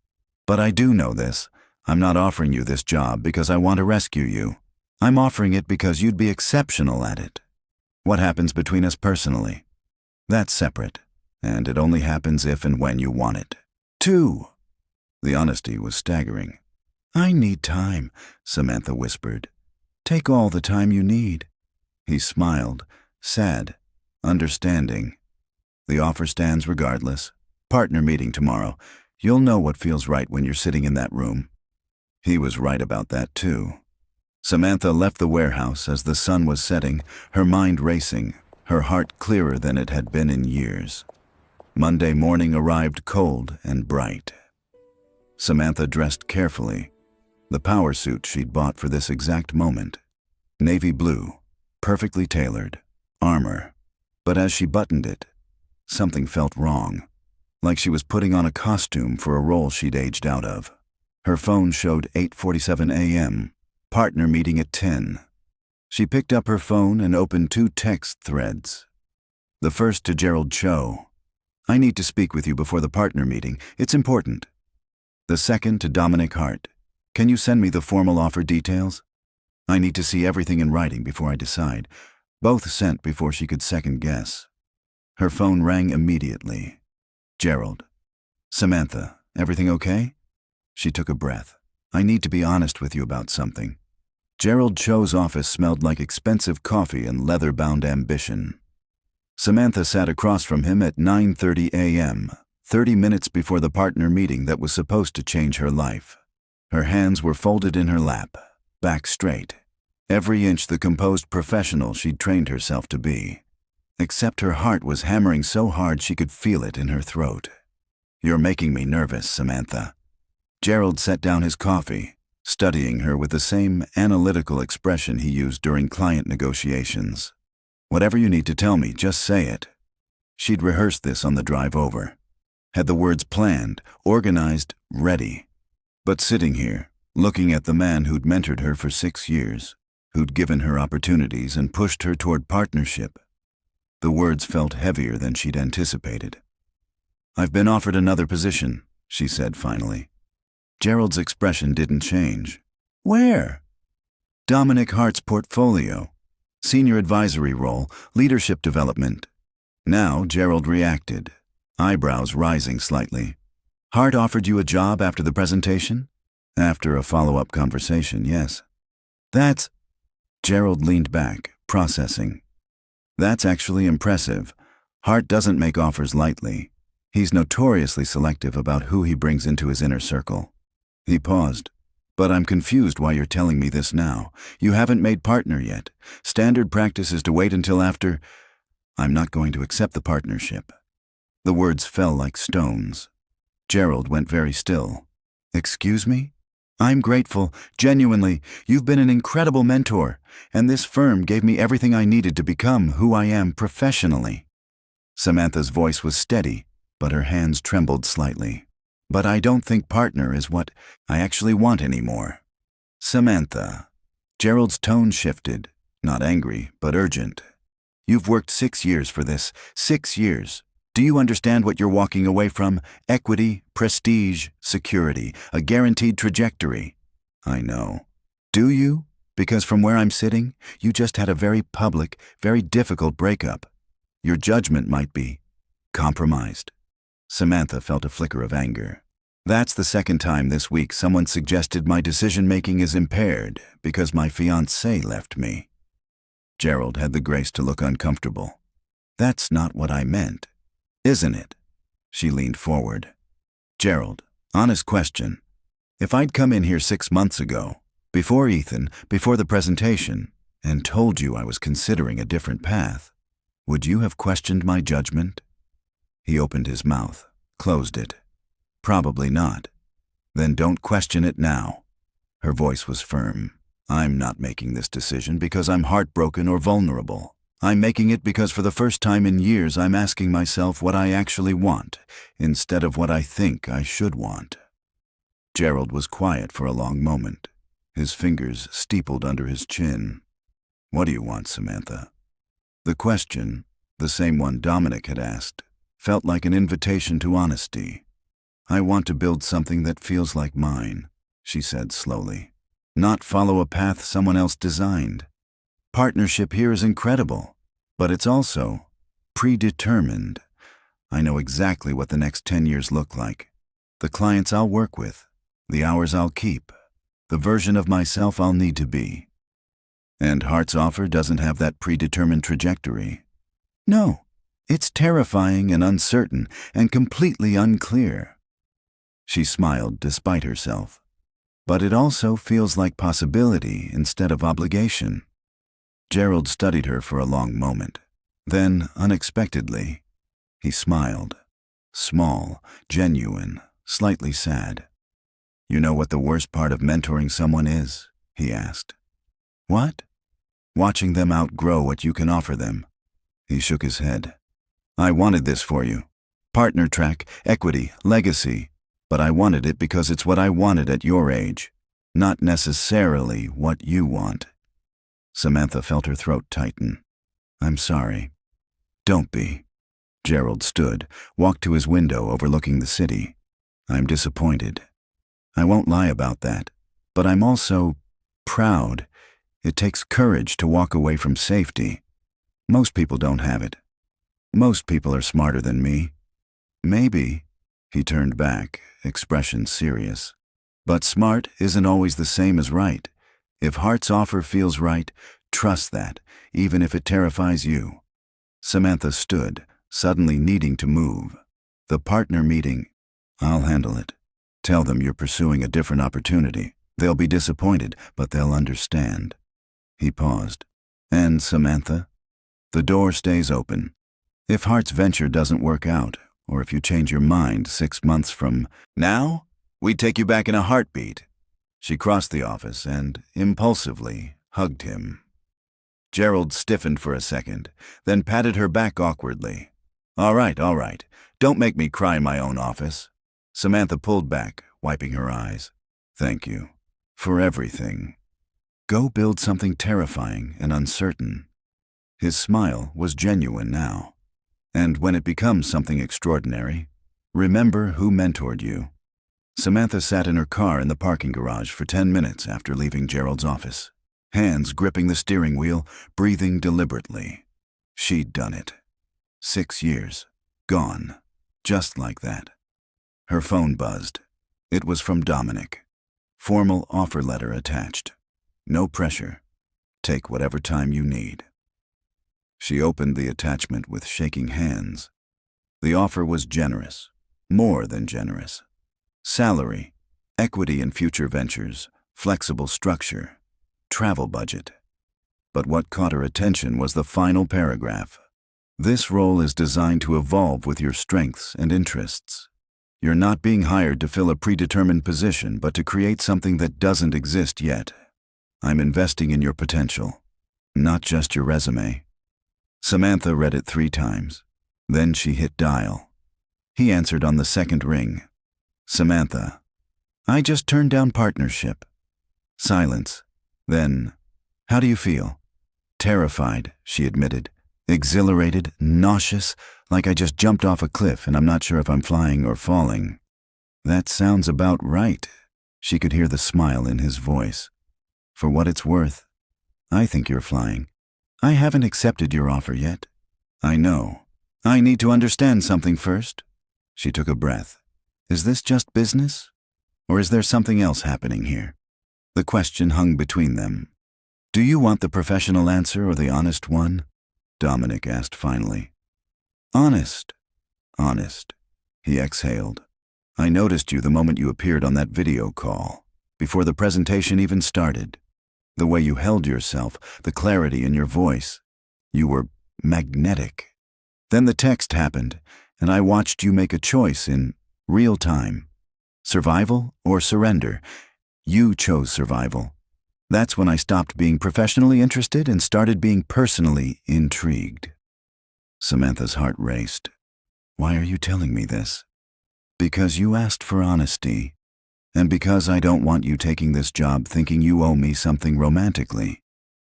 A: But I do know this. I'm not offering you this job because I want to rescue you. I'm offering it because you'd be exceptional at it. What happens between us personally? That's separate, and it only happens if and when you want it. 2. The honesty was staggering. I need time, Samantha whispered. Take all the time you need. He smiled, sad, understanding. The offer stands regardless. Partner meeting tomorrow. You'll know what feels right when you're sitting in that room. He was right about that too. Samantha left the warehouse as the sun was setting, her mind racing, her heart clearer than it had been in years. Monday morning arrived cold and bright. Samantha dressed carefully. The power suit she'd bought for this exact moment. Navy blue, perfectly tailored, armor. But as she buttoned it, something felt wrong, like she was putting on a costume for a role she'd aged out of. Her phone showed 8:47 a.m., partner meeting at 10. She picked up her phone and opened 2 text threads. The first to Gerald Cho. I need to speak with you before the partner meeting. It's important. The second to Dominic Hart. Can you send me the formal offer details? I need to see everything in writing before I decide. Both sent before she could second guess. Her phone rang immediately. Gerald. Samantha, everything okay? She took a breath. I need to be honest with you about something. Gerald Cho's office smelled like expensive coffee and leather-bound ambition. Samantha sat across from him at 9:30 a.m., 30 minutes before the partner meeting that was supposed to change her life. Her hands were folded in her lap, back straight, every inch the composed professional she'd trained herself to be. Except her heart was hammering so hard she could feel it in her throat. You're making me nervous, Samantha. Gerald set down his coffee, studying her with the same analytical expression he used during client negotiations. Whatever you need to tell me, just say it. She'd rehearsed this on the drive over. Had the words planned, organized, ready. But sitting here, looking at the man who'd mentored her for 6 years, who'd given her opportunities and pushed her toward partnership, the words felt heavier than she'd anticipated. I've been offered another position, she said finally. Gerald's expression didn't change. Where? Dominic Hart's portfolio. Senior advisory role, leadership development. Now Gerald reacted, eyebrows rising slightly. Hart offered you a job after the presentation? After a follow-up conversation, yes. That's... Gerald leaned back, processing. That's actually impressive. Hart doesn't make offers lightly. He's notoriously selective about who he brings into his inner circle. He paused. But I'm confused why you're telling me this now. You haven't made partner yet. Standard practice is to wait until after... I'm not going to accept the partnership. The words fell like stones. Gerald went very still. Excuse me? I'm grateful, genuinely. You've been an incredible mentor, and this firm gave me everything I needed to become who I am professionally. Samantha's voice was steady, but her hands trembled slightly. But I don't think partner is what I actually want anymore. Samantha. Gerald's tone shifted, not angry, but urgent. You've worked 6 years for this, 6 years. Do you understand what you're walking away from? Equity, prestige, security, a guaranteed trajectory. I know. Do you? Because from where I'm sitting, you just had a very public, very difficult breakup. Your judgment might be compromised. Samantha felt a flicker of anger. That's the second time this week someone suggested my decision-making is impaired because my fiancé left me. Gerald had the grace to look uncomfortable. That's not what I meant. Isn't it? She leaned forward. Gerald, honest question. If I'd come in here 6 months ago, before Ethan, before the presentation, and told you I was considering a different path, Would you have questioned my judgment? He opened his mouth, closed it. Probably not. Then don't question it now. Her voice was firm. I'm not making this decision because I'm heartbroken or vulnerable. I'm making it because for the first time in years I'm asking myself what I actually want, instead of what I think I should want. Gerald was quiet for a long moment, his fingers steepled under his chin. What do you want, Samantha? The question, the same one Dominic had asked, felt like an invitation to honesty. I want to build something that feels like mine, she said slowly. Not follow a path someone else designed. Partnership here is incredible, but it's also predetermined. I know exactly what the next 10 years look like. The clients I'll work with, the hours I'll keep, the version of myself I'll need to be. And Heart's offer doesn't have that predetermined trajectory. No, it's terrifying and uncertain and completely unclear. She smiled despite herself. But it also feels like possibility instead of obligation. Gerald studied her for a long moment. Then, unexpectedly, he smiled. Small, genuine, slightly sad. You know what the worst part of mentoring someone is? He asked. What? Watching them outgrow what you can offer them. He shook his head. I wanted this for you. Partner track, equity, legacy. But I wanted it because it's what I wanted at your age, not necessarily what you want. Samantha felt her throat tighten. I'm sorry. Don't be. Gerald stood, walked to his window overlooking the city. I'm disappointed. I won't lie about that, but I'm also proud. It takes courage to walk away from safety. Most people don't have it. Most people are smarter than me. Maybe. He turned back, expression serious. But smart isn't always the same as right. If Heart's offer feels right, trust that, even if it terrifies you. Samantha stood, suddenly needing to move. The partner meeting. I'll handle it. Tell them you're pursuing a different opportunity. They'll be disappointed, but they'll understand. He paused. And Samantha? The door stays open. If Heart's venture doesn't work out, or if you change your mind 6 months from now, we'd take you back in a heartbeat. She crossed the office and, impulsively, hugged him. Gerald stiffened for a second, then patted her back awkwardly. All right. Don't make me cry in my own office. Samantha pulled back, wiping her eyes. Thank you. For everything. Go build something terrifying and uncertain. His smile was genuine now. And when it becomes something extraordinary, remember who mentored you. Samantha sat in her car in the parking garage for 10 minutes after leaving Gerald's office, hands gripping the steering wheel, breathing deliberately. She'd done it. 6 years. Gone. Just like that. Her phone buzzed. It was from Dominic. Formal offer letter attached. No pressure. Take whatever time you need. She opened the attachment with shaking hands. The offer was generous, more than generous. Salary, equity in future ventures, flexible structure, travel budget. But what caught her attention was the final paragraph. This role is designed to evolve with your strengths and interests. You're not being hired to fill a predetermined position, but to create something that doesn't exist yet. I'm investing in your potential, not just your resume. Samantha read it 3 times. Then she hit dial. He answered on the second ring. Samantha, I just turned down partnership. Silence. Then, how do you feel? Terrified, she admitted. Exhilarated, nauseous, like I just jumped off a cliff and I'm not sure if I'm flying or falling. That sounds about right. She could hear the smile in his voice. For what it's worth, I think you're flying. I haven't accepted your offer yet. I know. I need to understand something first. She took a breath. Is this just business? Or is there something else happening here? The question hung between them. Do you want the professional answer or the honest one? Dominic asked finally. Honest. Honest. He exhaled. I noticed you the moment you appeared on that video call, before the presentation even started. The way you held yourself, the clarity in your voice. You were magnetic. Then the text happened, and I watched you make a choice in real time. Survival or surrender? You chose survival. That's when I stopped being professionally interested and started being personally intrigued. Samantha's heart raced. Why are you telling me this? Because you asked for honesty, and because I don't want you taking this job thinking you owe me something romantically.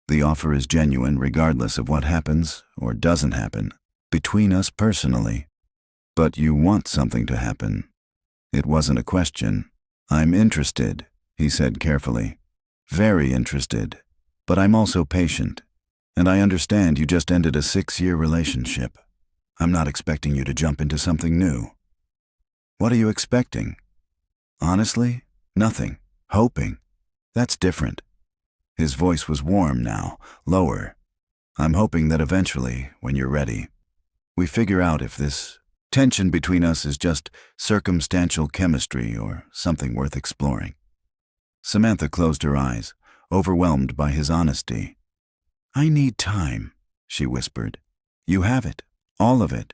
A: The offer is genuine regardless of what happens or doesn't happen between us personally. But you want something to happen. It wasn't a question. I'm interested, he said carefully. Very interested. But I'm also patient. And I understand you just ended a 6-year relationship. I'm not expecting you to jump into something new. What are you expecting? Honestly, nothing. Hoping. That's different. His voice was warm now, lower. I'm hoping that eventually, when you're ready, we figure out if this tension between us is just circumstantial chemistry or something worth exploring. Samantha closed her eyes, overwhelmed by his honesty. I need time, she whispered. You have it, all of it.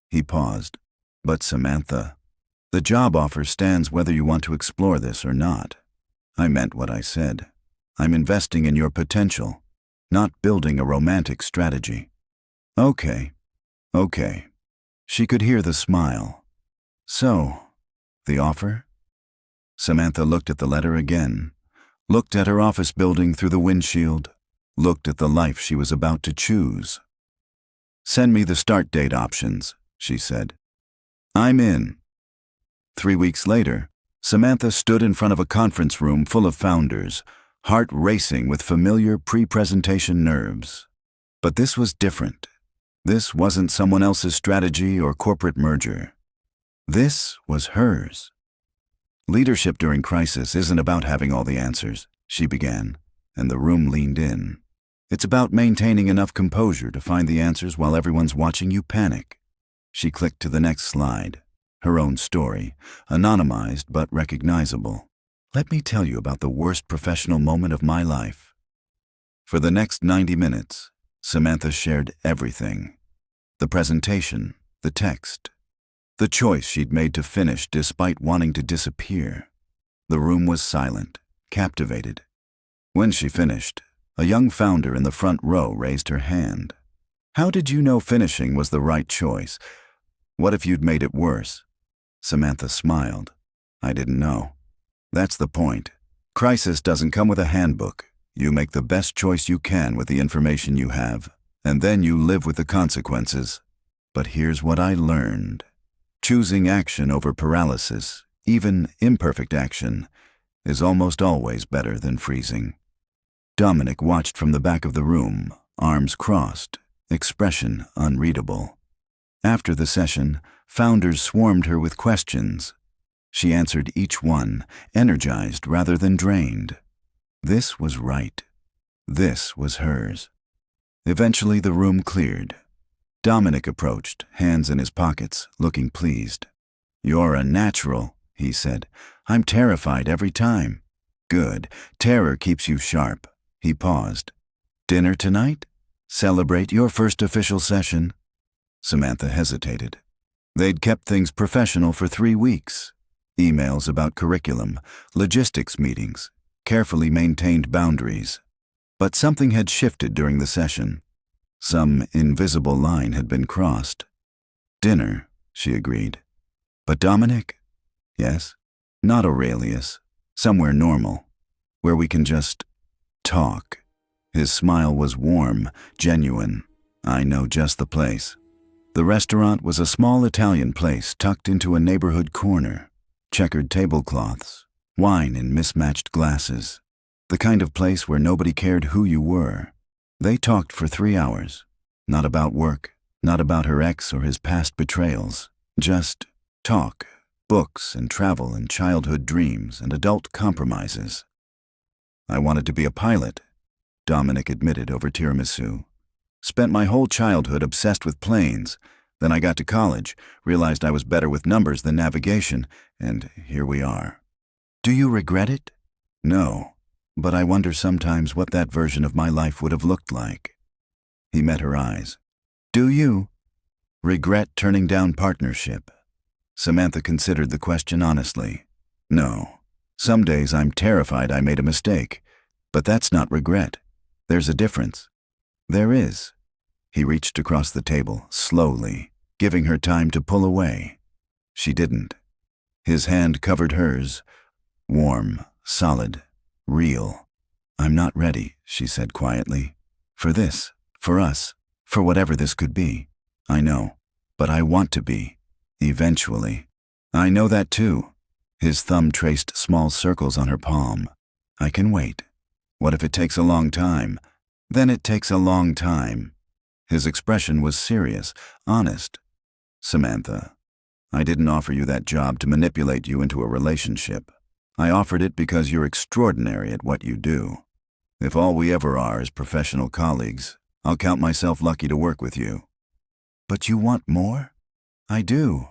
A: He paused. But Samantha, the job offer stands whether you want to explore this or not. I meant what I said. I'm investing in your potential, not building a romantic strategy. Okay. She could hear the smile. So, the offer? Samantha looked at the letter again, looked at her office building through the windshield, looked at the life she was about to choose. Send me the start date options, she said. I'm in. 3 weeks later, Samantha stood in front of a conference room full of founders, heart racing with familiar pre-presentation nerves. But this was different. This wasn't someone else's strategy or corporate merger. This was hers. Leadership during crisis isn't about having all the answers, she began, and the room leaned in. It's about maintaining enough composure to find the answers while everyone's watching you panic. She clicked to the next slide. Her own story, anonymized but recognizable. Let me tell you about the worst professional moment of my life. For the next 90 minutes, Samantha shared everything. The presentation, the text, the choice she'd made to finish despite wanting to disappear. The room was silent, captivated. When she finished, a young founder in the front row raised her hand. How did you know finishing was the right choice? What if you'd made it worse? Samantha smiled. I didn't know. That's the point. Crisis doesn't come with a handbook. You make the best choice you can with the information you have, and then you live with the consequences. But here's what I learned. Choosing action over paralysis, even imperfect action, is almost always better than freezing. Dominic watched from the back of the room, arms crossed, expression unreadable. After the session, founders swarmed her with questions. She answered each one, energized rather than drained. This was right. This was hers. Eventually the room cleared. Dominic approached, hands in his pockets, looking pleased. You're a natural, he said. I'm terrified every time. Good. Terror keeps you sharp. He paused. Dinner tonight? Celebrate your first official session? Samantha hesitated. They'd kept things professional for 3 weeks. Emails about curriculum, logistics meetings, carefully maintained boundaries. But something had shifted during the session. Some invisible line had been crossed. Dinner, she agreed. But Dominic? Yes. Not Aurelius. Somewhere normal, where we can just talk. His smile was warm, genuine. I know just the place. The restaurant was a small Italian place tucked into a neighborhood corner. Checkered tablecloths, wine in mismatched glasses. The kind of place where nobody cared who you were. They talked for 3 hours. Not about work, not about her ex or his past betrayals. Just talk, books and travel and childhood dreams and adult compromises. I wanted to be a pilot, Dominic admitted over tiramisu. Spent my whole childhood obsessed with planes. Then I got to college, realized I was better with numbers than navigation, and here we are. Do you regret it? No, but I wonder sometimes what that version of my life would have looked like. He met her eyes. Do you regret turning down partnership? Samantha considered the question honestly. No. Some days I'm terrified I made a mistake, but that's not regret. There's a difference. There is. He reached across the table, slowly, giving her time to pull away. She didn't. His hand covered hers, warm, solid, real. I'm not ready, she said quietly. For this, for us, for whatever this could be. I know, but I want to be. Eventually. I know that too. His thumb traced small circles on her palm. I can wait. What if it takes a long time? Then it takes a long time. His expression was serious, honest. Samantha, I didn't offer you that job to manipulate you into a relationship. I offered it because you're extraordinary at what you do. If all we ever are is professional colleagues, I'll count myself lucky to work with you. But you want more? I do.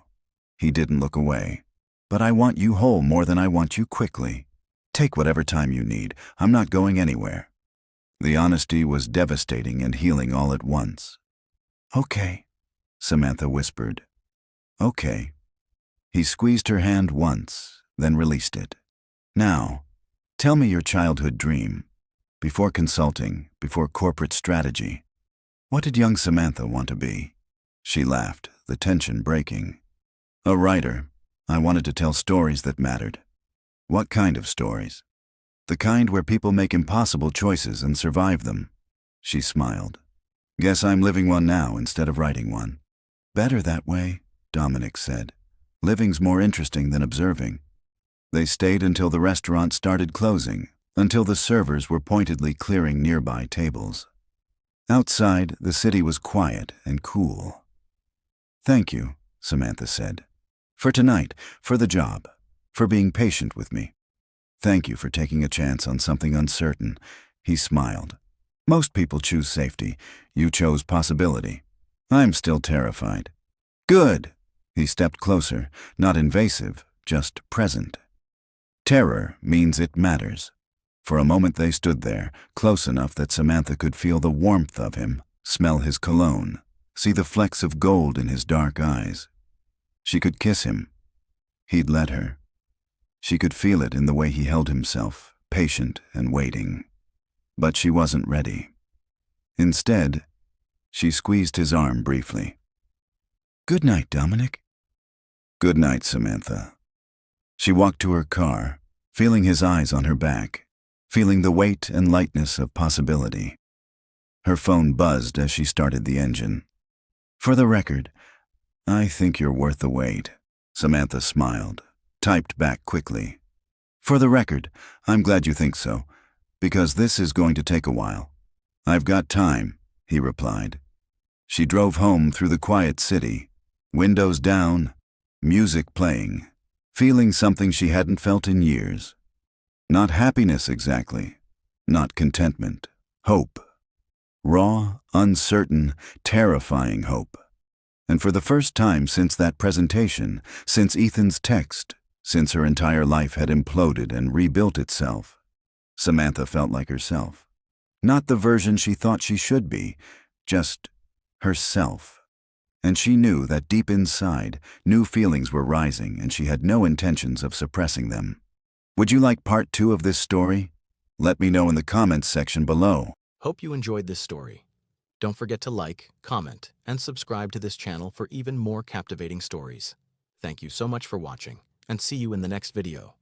A: He didn't look away. But I want you whole more than I want you quickly. Take whatever time you need. I'm not going anywhere. The honesty was devastating and healing all at once. Okay, Samantha whispered. Okay. He squeezed her hand once, then released it. Now, tell me your childhood dream. Before consulting, before corporate strategy. What did young Samantha want to be? She laughed, the tension breaking. A writer. I wanted to tell stories that mattered. What kind of stories? The kind where people make impossible choices and survive them. She smiled. Guess I'm living one now instead of writing one. Better that way, Dominic said. Living's more interesting than observing. They stayed until the restaurant started closing, until the servers were pointedly clearing nearby tables. Outside, the city was quiet and cool. Thank you, Samantha said. For tonight, for the job, for being patient with me. Thank you for taking a chance on something uncertain. He smiled. Most people choose safety. You chose possibility. I'm still terrified. Good. He stepped closer, not invasive, just present. Terror means it matters. For a moment they stood there, close enough that Samantha could feel the warmth of him, smell his cologne, see the flecks of gold in his dark eyes. She could kiss him. He'd let her. She could feel it in the way he held himself, patient and waiting. But she wasn't ready. Instead, she squeezed his arm briefly. Good night, Dominic. Good night, Samantha. She walked to her car, feeling his eyes on her back, feeling the weight and lightness of possibility. Her phone buzzed as she started the engine. For the record, I think you're worth the wait. Samantha smiled, typed back quickly. For the record, I'm glad you think so, because this is going to take a while. I've got time, he replied. She drove home through the quiet city, windows down, music playing, feeling something she hadn't felt in years. Not happiness exactly, not contentment, hope. Raw, uncertain, terrifying hope. And for the first time since that presentation, since Ethan's text, since her entire life had imploded and rebuilt itself, Samantha felt like herself. Not the version she thought she should be, just herself. And she knew that deep inside, new feelings were rising and she had no intentions of suppressing them. Would you like part 2 of this story? Let me know in the comments section below.
B: Hope you enjoyed this story. Don't forget to like, comment, and subscribe to this channel for even more captivating stories. Thank you so much for watching, and see you in the next video.